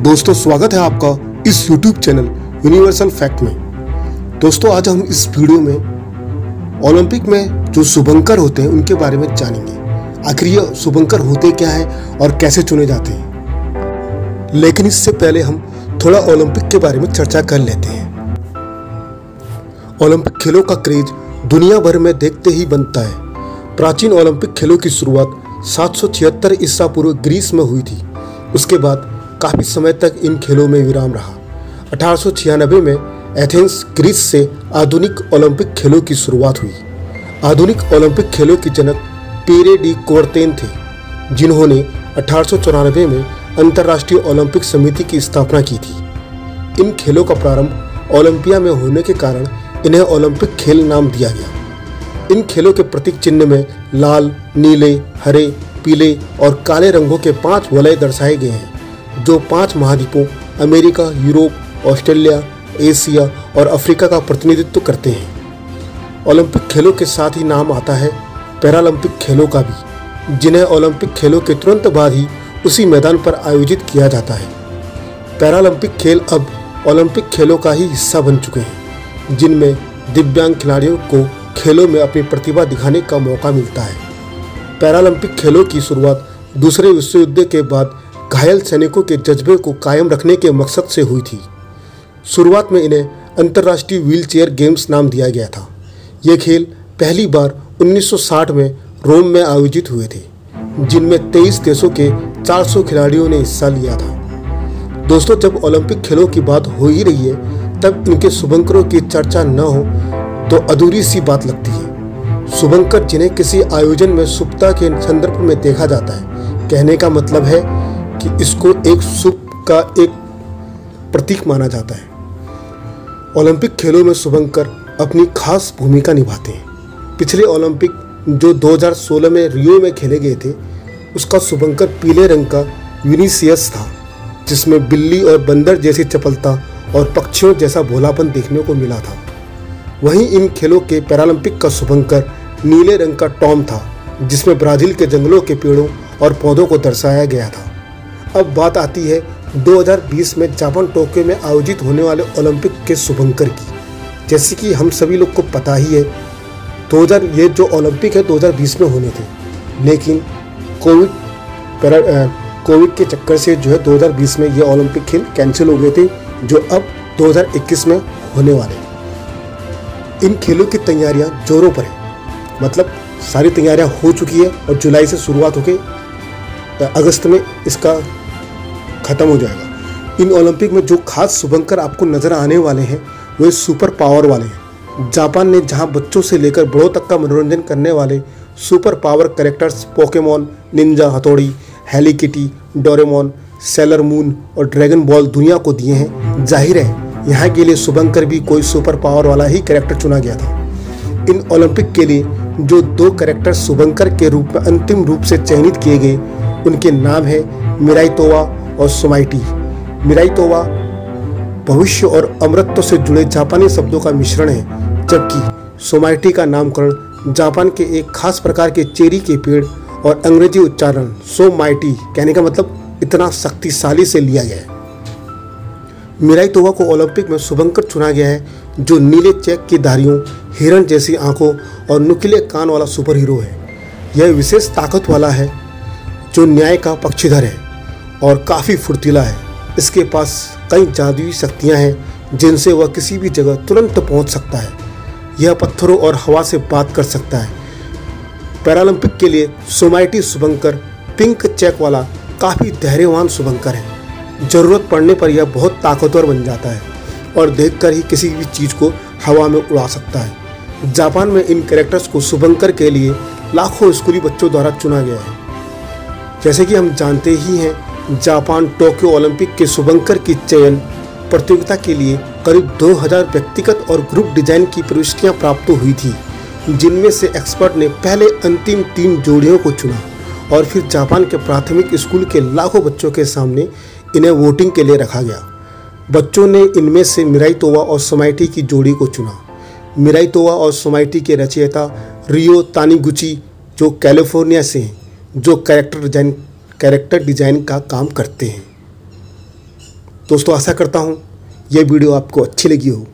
दोस्तों स्वागत है आपका इस YouTube चैनल यूनिवर्सल फैक्ट में। दोस्तों आज हम इस वीडियो में ओलंपिक में जो शुभंकर होते हैं उनके बारे में जानेंगे। आखिर ये शुभंकर होते क्या हैं और कैसे चुने जाते हैं। लेकिन इससे पहले हम थोड़ा ओलंपिक के बारे में चर्चा कर लेते हैं। ओलंपिक खेलों का क्रेज दुनिया भर में देखते ही बनता है। प्राचीन ओलंपिक खेलों की शुरुआत 776 ईसा पूर्व ग्रीस में हुई थी। उसके बाद काफ़ी समय तक इन खेलों में विराम रहा। 1896 में एथेंस ग्रीस से आधुनिक ओलंपिक खेलों की शुरुआत हुई। आधुनिक ओलंपिक खेलों के जनक पीरे डी कोर्तेन थे, जिन्होंने 1894 में अंतर्राष्ट्रीय ओलंपिक समिति की स्थापना की थी। इन खेलों का प्रारंभ ओलंपिया में होने के कारण इन्हें ओलंपिक खेल नाम दिया गया। इन खेलों के प्रतीक चिन्ह में लाल, नीले, हरे, पीले और काले रंगों के 5 वलय दर्शाए गए हैं, जो 5 महाद्वीपों अमेरिका, यूरोप, ऑस्ट्रेलिया, एशिया और अफ्रीका का प्रतिनिधित्व करते हैं। ओलंपिक खेलों के साथ ही नाम आता है पैरालंपिक खेलों का भी, जिन्हें ओलंपिक खेलों के तुरंत बाद ही उसी मैदान पर आयोजित किया जाता है। पैरालंपिक खेल अब ओलंपिक खेलों का ही हिस्सा बन चुके हैं, जिनमें दिव्यांग खिलाड़ियों को खेलों में अपनी प्रतिभा दिखाने का मौका मिलता है। पैरालंपिक खेलों की शुरुआत दूसरे विश्व युद्ध के बाद घायल सैनिकों के जज्बे को कायम रखने के मकसद से हुई थी। शुरुआत में इन्हें अंतर्राष्ट्रीय व्हीलचेयर गेम्स नाम दिया गया था। ये खेल पहली बार 1960 में रोम में आयोजित हुए थे, जिनमें 23 देशों के 400 खिलाड़ियों ने हिस्सा लिया था। दोस्तों जब ओलंपिक खेलों की बात हो ही रही है, तब इनके शुभंकरों की चर्चा न हो तो अधूरी सी बात लगती है। शुभंकर जिन्हें किसी आयोजन में शुभता के संदर्भ में देखा जाता है, कहने का मतलब है कि इसको एक शुभ का एक प्रतीक माना जाता है। ओलंपिक खेलों में शुभंकर अपनी खास भूमिका निभाते हैं। पिछले ओलंपिक जो 2016 में रियो में खेले गए थे, उसका शुभंकर पीले रंग का विनीसियस था, जिसमें बिल्ली और बंदर जैसी चपलता और पक्षियों जैसा भोलापन देखने को मिला था। वहीं इन खेलों के पैरालंपिक का शुभंकर नीले रंग का टॉम था, जिसमें ब्राजील के जंगलों के पेड़ों और पौधों को दर्शाया गया था। अब बात आती है 2020 में जापान टोक्यो में आयोजित होने वाले ओलंपिक के शुभंकर की। जैसे कि हम सभी लोग को पता ही है, ये जो ओलंपिक है 2020 में होने थे, लेकिन कोविड के चक्कर से जो है 2020 में ये ओलंपिक खेल कैंसिल हो गए थे, जो अब 2021 में होने वाले। इन खेलों की तैयारियां जोरों पर है, मतलब सारी तैयारियां हो चुकी है और जुलाई से शुरुआत होकर अगस्त में इसका खत्म हो जाएगा। इन ओलंपिक में जो खास शुभंकर आपको नजर आने वाले हैं वे सुपर पावर वाले हैं। जापान ने जहां बच्चों से लेकर बड़ों तक का मनोरंजन करने वाले super power characters Pokemon, ninja Hattori, Hello Kitty, Doraemon, Sailor Moon और ड्रैगन बॉल दुनिया को दिए हैं, जाहिर है यहाँ के लिए शुभंकर भी कोई सुपर पावर वाला ही कैरेक्टर चुना गया था। इन ओलंपिक के लिए जो 2 कैरेक्टर शुभंकर के रूप में अंतिम रूप से चयनित किए गए, उनके नाम है मिराई तोवा और सोमाइटी। मिराई तोवा भविष्य और अमरत्व से जुड़े जापानी शब्दों का मिश्रण है, जबकि सोमाइटी का नामकरण जापान के एक खास प्रकार के चेरी के पेड़ और अंग्रेजी उच्चारण सो माइटी कहने का मतलब इतना शक्तिशाली से लिया गया है। मिराई तोवा को ओलंपिक में शुभंकर चुना गया है, जो नीले चेक की धारियों, हिरण जैसी आंखों और नुकीले कान वाला सुपर हीरो है। यह विशेष ताकत वाला है, जो न्याय का पक्षधर है और काफ़ी फुर्तीला है। इसके पास कई जादुई शक्तियां हैं, जिनसे वह किसी भी जगह तुरंत पहुंच सकता है। यह पत्थरों और हवा से बात कर सकता है। पैरालंपिक के लिए सोमाइटी शुभंकर पिंक चेक वाला काफ़ी धैर्यवान शुभंकर है। ज़रूरत पड़ने पर यह बहुत ताकतवर बन जाता है और देखकर ही किसी भी चीज़ को हवा में उड़ा सकता है। जापान में इन कैरेक्टर्स को शुभंकर के लिए लाखों स्कूली बच्चों द्वारा चुना गया है। जैसे कि हम जानते ही हैं, जापान टोक्यो ओलंपिक के शुभंकर की चयन प्रतियोगिता के लिए करीब 2000 व्यक्तिगत और ग्रुप डिजाइन की प्रविष्टियां प्राप्त हुई थी, जिनमें से एक्सपर्ट ने पहले अंतिम 3 जोड़ियों को चुना और फिर जापान के प्राथमिक स्कूल के लाखों बच्चों के सामने इन्हें वोटिंग के लिए रखा गया। बच्चों ने इनमें से मिराई तोवा और सोमाइटी की जोड़ी को चुना। मिराई तोवा और सोमाइटी के रचयिता रियो तानीगुची, जो कैलिफोर्निया से हैं, जो कैरेक्टर डिजाइन का काम करते हैं। दोस्तों आशा करता हूँ ये वीडियो आपको अच्छी लगी हो।